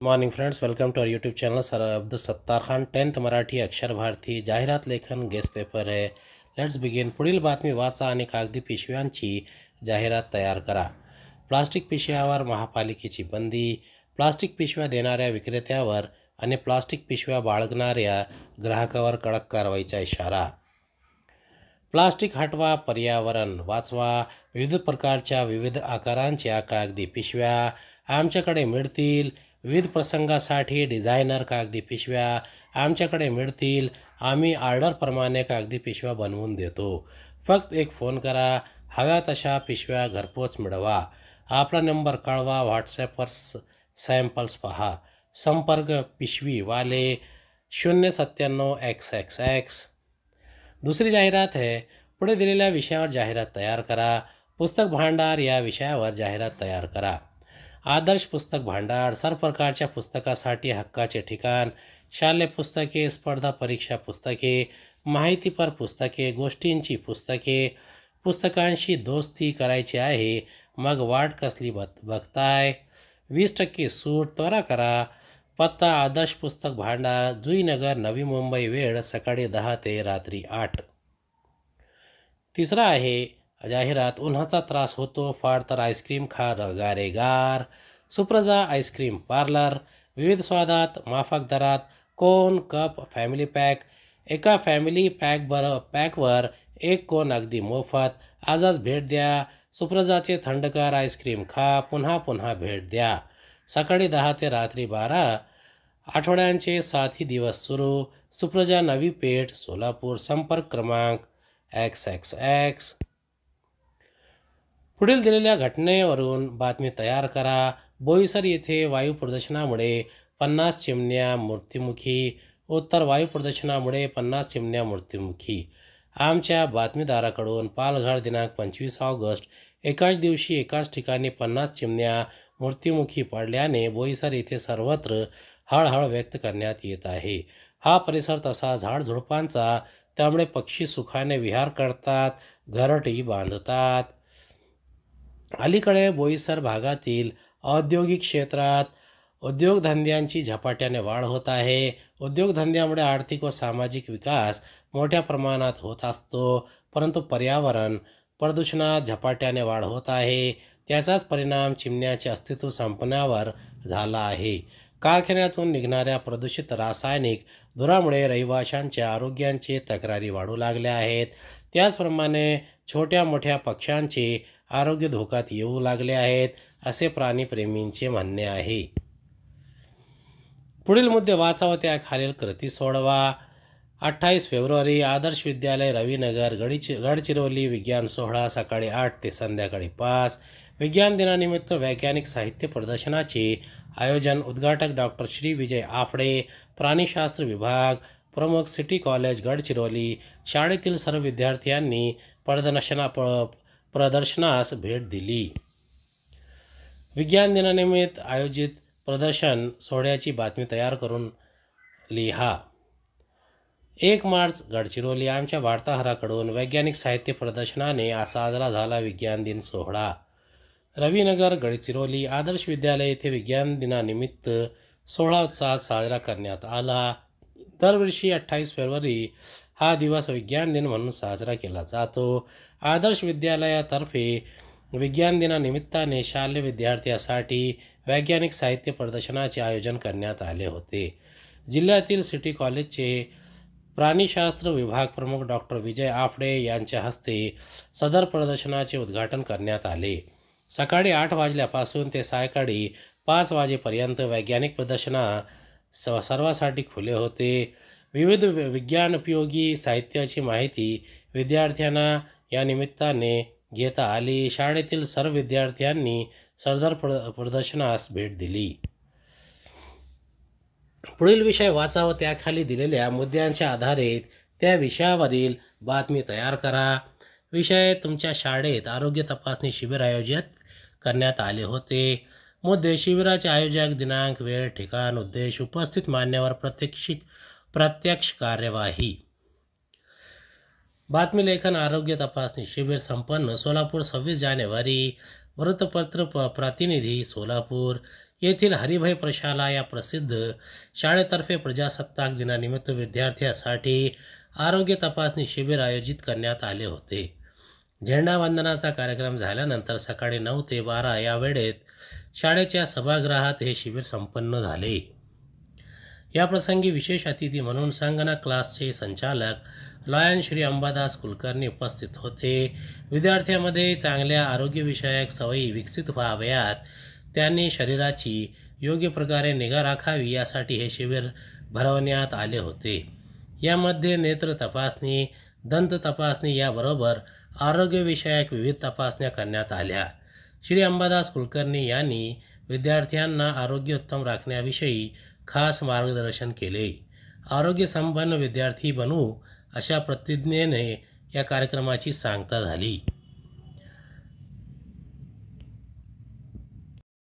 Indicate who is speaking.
Speaker 1: Morning friends, welcome to our YouTube channel. Sir Abdul Sattar Khan, 10th Marathi Akshar Bharati जाहिरात लेखन guess paper आहे. Let's begin. पुढील बातमी वाचा आणि कागदी पिशव्यांची जाहिरात तयार करा. प्लास्टिक पिशव्यावर महापालिकेची बंदी. प्लास्टिक पिशव्या देणाऱ्या विक्रेत्यावर आणि प्लास्टिक पिशव्या बाळगणाऱ्या ग्राहकावर कडक कारवाईचा इशारा. प्लास्टिक हटवा, पर्यावरण वाचवा. विविध प्रकारच्या विविध आकारांच्या कागदी पिशव्या आमच्याकडे मिळतील. विविध प्रसंगासाठी डिझायनर कागदी पिशव्या आमच्याकडे मिळतील. आम्ही ऑर्डरप्रमाणे कागदी पिशव्या बनवून देतो. फक्त एक फोन करा. हव्या तशा पिशव्या घरपोच मिळवा. आपला नंबर कळवा. व्हॉट्सॲपवर सॅम्पल्स पहा. संपर्क पिशवीवाले 097XXX. दुसरी जाहिरात आहे. पुढे दिलेल्या विषयावर जाहिरात तयार करा. पुस्तक भांडार या विषयावर जाहिरात तयार करा. आदर्श पुस्तक भांडार सर्व प्रकारच्या पुस्तकासाठी हक्काचे ठिकाण. शालेय पुस्तके, स्पर्धा परीक्षा पुस्तके, माहितीपर पुस्तके, गोष्टींची पुस्तके. पुस्तकांशी दोस्ती करायची आहे मग वाट कसली बघताय. 20% सूट. त्वरा करा. पत्ता आदर्श पुस्तक भांडार, जुईनगर, नवी मुंबई. वेळ सकाळी 10 ते रात्री 8. तिसरा आहे जाहिरात. उन्हाचा त्रास होतो फार तर आईस्क्रीम खा गारेगार. Supraja ice cream parlour. विविध स्वादात माफक दरात. कोन, कप, फॅमिली पॅक. एका फॅमिली पॅकवर एक कोन अगदी मोफत. आजच भेट द्या. सुप्रजाचे थंडगार आईस्क्रीम खा. पुन्हा पुन्हा भेट द्या. सकाळी 10 ते रात्री 12. आठवड्यांचे 7ही दिवस सुरू. सुप्रजा, नवी पेठ, सोलापूर. संपर्क क्रमांक XXX. पुढील दिलेल्या घटनेवरून बातमी तयार करा. बोईसर येथे वायू प्रदूषणामुळे 50 चिमण्या मृत्युमुखी. उत्तर. वायू प्रदूषणामुळे 50 चिमण्या मृत्युमुखी. आमच्या बातमीदाराकडून पालघर दिनांक 25 ऑगस्ट. एकाच दिवशी एकाच ठिकाणी 50 चिमण्या मृत्युमुखी पडल्याने बोईसर येथे सर्वत्र हळहळ व्यक्त करण्यात येत आहे. हा परिसर तसा झाडझुडपांचा, त्यामुळे पक्षी सुखाने विहार करतात, घरटी बांधतात. अलीकडे बोईसर भागातील औद्योगिक क्षेत्रात उद्योगधंद्यांची झपाट्याने वाढ होत आहे. उद्योगधंद्यामुळे आर्थिक व सामाजिक विकास मोठ्या प्रमाणात होत असतो, परंतु पर्यावरण प्रदूषणात झपाट्याने वाढ होत आहे. त्याचाच परिणाम चिमण्याचे अस्तित्व संपण्यावर झाला आहे. कारखान्यातून निघणाऱ्या प्रदूषित रासायनिक धुरामुळे रहिवाशांच्या आरोग्याचे तक्रारी वाढू लागल्या आहेत. त्याचप्रमाणे छोट्या मोठ्या पक्ष्यांचे आरोग्य धोक्यात येऊ लागले आहेत, असे प्राणीप्रेमींचे म्हणणे आहे. पुढील मुद्दे वाचा व त्याखालील कृती सोडवा. 28 फेब्रुवारी. आदर्श विद्यालय, रविनगर, गडचिरोली. विज्ञान सोहळा सकाळी 8 ते संध्याकाळी 5. विज्ञान दिनानिमित्त वैज्ञानिक साहित्य प्रदर्शनाचे आयोजन. उद्घाटक डॉक्टर श्री विजय आफडे, प्राणीशास्त्र विभाग प्रमुख, सिटी कॉलेज, गडचिरोली. शाळेतील सर्व विद्यार्थ्यांनी प्रदर्शनास भेट दिली. विज्ञान दिनानिमित्त आयोजित प्रदर्शन सोहळ्याची बातमी तयार करून लिहा. 1 मार्च. गडचिरोली. आमच्या वार्ताहराकडून वैज्ञानिक साहित्य प्रदर्शनाने साजरा झाला विज्ञान दिन सोहळा. रविनगर, गडचिरोली. आदर्श विद्यालय येथे विज्ञान दिनानिमित्त सोहळा उत्साहात साजरा करण्यात आला. दरवर्षी 28 फेब्रुवारी हा दिवस विज्ञान दिन म्हणून साजरा केला जातो. आदर्श विद्यालयातर्फे विज्ञान दिनानिमित्ताने शालेय विद्यार्थ्यांसाठी वैज्ञानिक साहित्य प्रदर्शनाचे आयोजन करण्यात आले होते. जिल्ह्यातील सिटी कॉलेजचे प्राणीशास्त्र विभाग प्रमुख डॉक्टर विजय आफडे यांच्या हस्ते सदर प्रदर्शनाचे उद्घाटन करण्यात आले. सकाळी 8 वाजल्यापासून ते सायंकाळी 5 वाजेपर्यंत वैज्ञानिक प्रदर्शन सर्वांसाठी खुले होते. विविध विज्ञानोपयोगी साहित्याची माहिती विद्यार्थ्यांना या निमित्ताने घेता आली. शाळेतील सर्व विद्यार्थ्यांनी सदर प्रदर्शनास भेट दिली. पुढील विषय वाचा व त्याखाली दिलेल्या मुद्द्यांच्या आधारे त्या विषयावरील बातमी तयार करा. विषय. तुमच्या शाळेत आरोग्य तपासणी शिबिर आयोजित करण्यात आले होते. मुद्दे. शिबिराचे आयोजक, दिनांक, वेळ, ठिकाण, उद्देश, उपस्थित मान्यवर, प्रत्यक्ष कार्यवाही. बातमी लेखन. आरोग्य तपासणी शिबिर संपन्न. सोलापूर 26 जानेवारी. वृत्तपत्र प्रतिनिधी सोलापूर. येथील हरिभाई प्रशाला या प्रसिद्ध शाळेतर्फे प्रजासत्ताक दिनानिमित्त विद्यार्थ्यांसाठी आरोग्य तपासणी शिबिर आयोजित करण्यात आले होते. झेंडावंदनाचा कार्यक्रम झाल्यानंतर सकाळी 9 ते 12 या वेळेत शाळेच्या सभागृहात हे शिबिर संपन्न झाले. याप्रसंगी विशेष अतिथी म्हणून संगणक क्लासचे संचालक लॉयन श्री अंबादास कुलकर्णी उपस्थित होते. विद्यार्थ्यांमध्ये चांगल्या आरोग्यविषयक सवयी विकसित व्हाव्यात, त्यांनी शरीराची योग्य प्रकारे निगा राखावी यासाठी हे शिबिर भरवण्यात आले होते. यामध्ये नेत्र तपासणी, दंत तपासणी याबरोबर आरोग्यविषयक विविध तपासण्या करण्यात आल्या. श्री अंबादास कुलकर्णी यांनी विद्यार्थ्यांना आरोग्य उत्तम राखण्याविषयी खास मार्गदर्शन केले. आरोग्यसंपन्न विद्यार्थी बनू अशा प्रतिज्ञेने या कार्यक्रमाची सांगता झाली.